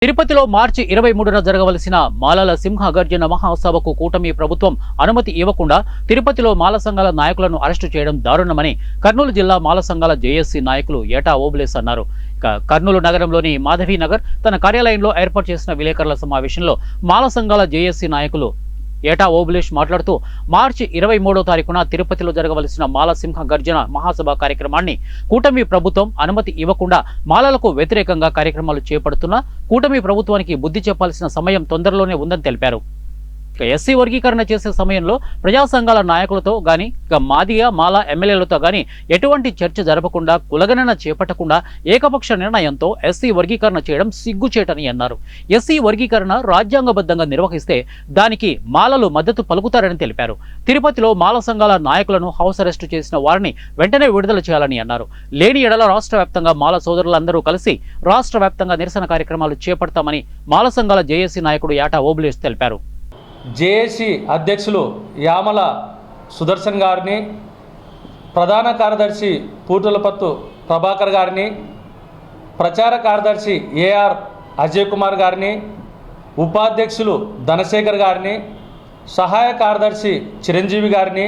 తిరుపతిలో మార్చి 23న జరగవలసిన మాలల సింహ గర్జన మహాసభకు కూటమి ప్రభుత్వం అనుమతి ఇవ్వకుండా తిరుపతిలో మాల సంఘాల నాయకులను అరెస్టు చేయడం దారుణమని కర్నూలు జిల్లా మాల సంఘాల జేఏసీ నాయకులు ఏటా ఓబులేస్ అన్నారు. కర్నూలు నగరంలోని మాధవి నగర్ తన కార్యాలయంలో ఏర్పాటు చేసిన విలేకరుల సమావేశంలో మాల సంఘాల జేఏసీ నాయకులు ఏటా ఓబులేష్ మాట్లాడుతూ మార్చి 23వ తారీఖున తిరుపతిలో జరగవలసిన మాల సింహ గర్జన మహాసభ కార్యక్రమాన్ని కూటమి ప్రభుత్వం అనుమతి ఇవ్వకుండా మాలలకు వ్యతిరేకంగా కార్యక్రమాలు చేపడుతున్న కూటమి ప్రభుత్వానికి బుద్ధి చెప్పాల్సిన సమయం తొందరలోనే ఉందని తెలిపారు. ఎస్సీ వర్గీకరణ చేసే సమయంలో ప్రజా సంఘాల నాయకులతో గాని మాదిగ మాల ఎమ్మెల్యేలతో గాని ఎటువంటి చర్చ జరపకుండా కులగణన చేపట్టకుండా ఏకపక్ష నిర్ణయంతో ఎస్సీ వర్గీకరణ చేయడం సిగ్గుచేటని అన్నారు. ఎస్సీ వర్గీకరణ రాజ్యాంగబద్ధంగా నిర్వహిస్తే దానికి మాలలు మద్దతు పలుకుతారని తెలిపారు. తిరుపతిలో మాల సంఘాల నాయకులను హౌస్ అరెస్టు చేసిన వారిని వెంటనే విడుదల చేయాలని అన్నారు. లేని ఎడల రాష్ట్ర వ్యాప్తంగా మాల సోదరులందరూ కలిసి రాష్ట్ర వ్యాప్తంగా నిరసన కార్యక్రమాలు చేపడతామని మాల సంఘాల జేఏసీ నాయకుడు ఏటా ఓబులేష్ తెలిపారు. జేఏసీ అధ్యక్షులు యామల సుదర్శన్ గారిని, ప్రధాన కార్యదర్శి పూటులపత్తు ప్రభాకర్ గారిని, ప్రచార కార్యదర్శి ఏఆర్ అజయ్ కుమార్ గారిని, ఉపాధ్యక్షులు ధనశేఖర్ గారిని, సహాయ కార్యదర్శి చిరంజీవి గారిని,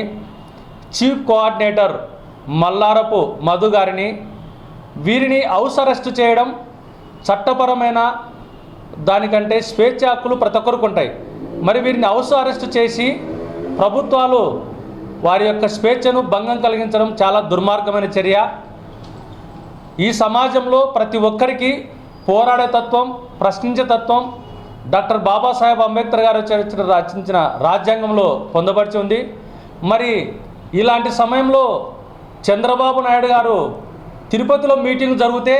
చీఫ్ కోఆర్డినేటర్ మల్లారపు మధు గారిని వీరిని హౌస్ అరెస్టు చేయడం చట్టపరమైన దానికంటే స్వేచ్ఛ హక్కులు ప్రతి ఒక్కరికి ఉంటాయి. మరి వీరిని హౌస్ అరెస్ట్ చేసి ప్రభుత్వాలు వారి యొక్క స్వేచ్ఛను భంగం కలిగించడం చాలా దుర్మార్గమైన చర్య. ఈ సమాజంలో ప్రతి ఒక్కరికి పోరాడే తత్వం, ప్రశ్నించే తత్వం డాక్టర్ బాబాసాహెబ్ అంబేద్కర్ గారు రచించిన రాజ్యాంగంలో పొందపరిచి ఉంది. మరి ఇలాంటి సమయంలో చంద్రబాబు నాయుడు గారు తిరుపతిలో మీటింగ్ జరిగితే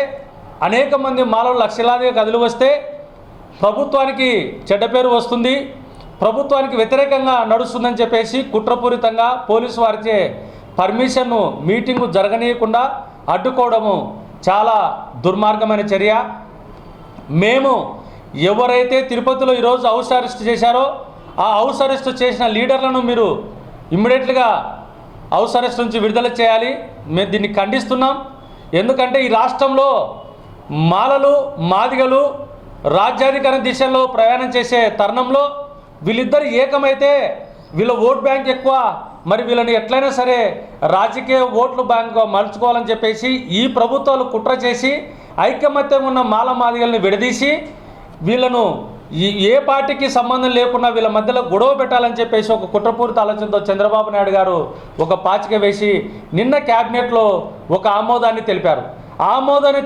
అనేక మంది మాలలు లక్షలాదిగా కదిలి వస్తే ప్రభుత్వానికి చెడ్డ పేరు వస్తుంది, ప్రభుత్వానికి వ్యతిరేకంగా నడుస్తుందని చెప్పేసి కుట్రపూరితంగా పోలీసు వారిచే పర్మిషన్ను మీటింగు జరగనీయకుండా అడ్డుకోవడము చాలా దుర్మార్గమైన చర్య. మేము ఎవరైతే తిరుపతిలో ఈరోజు హౌస్ అరెస్ట్ చేశారో ఆ హౌస్ అరెస్ట్ చేసిన లీడర్లను మీరు ఇమ్మీడియట్గా హౌస్ అరెస్ట్ నుంచి విడుదల చేయాలి. మేము దీన్ని ఖండిస్తున్నాం. ఎందుకంటే ఈ రాష్ట్రంలో మాలలు మాదిగలు రాజ్యాధికార దిశలో ప్రయాణం చేసే తరుణంలో వీళ్ళిద్దరు ఏకమైతే వీళ్ళ ఓట్ బ్యాంక్ ఎక్కువ, మరి వీళ్ళని ఎట్లయినా సరే రాజకీయ ఓట్లు బ్యాంకు మలుచుకోవాలని చెప్పేసి ఈ ప్రభుత్వాలు కుట్ర చేసి ఐకమత్యంగా ఉన్న మాల మాదిగల్ని విడదీసి వీళ్ళను ఏ పార్టీకి సంబంధం లేకుండా వీళ్ళ మధ్యలో గొడవ పెట్టాలని చెప్పేసి ఒక కుట్రపూరిత ఆలోచనతో చంద్రబాబు నాయుడు గారు ఒక పాచిక వేసి నిన్న క్యాబినెట్లో ఒక ఆమోదాన్ని తెలిపారు. ఆమోదాన్ని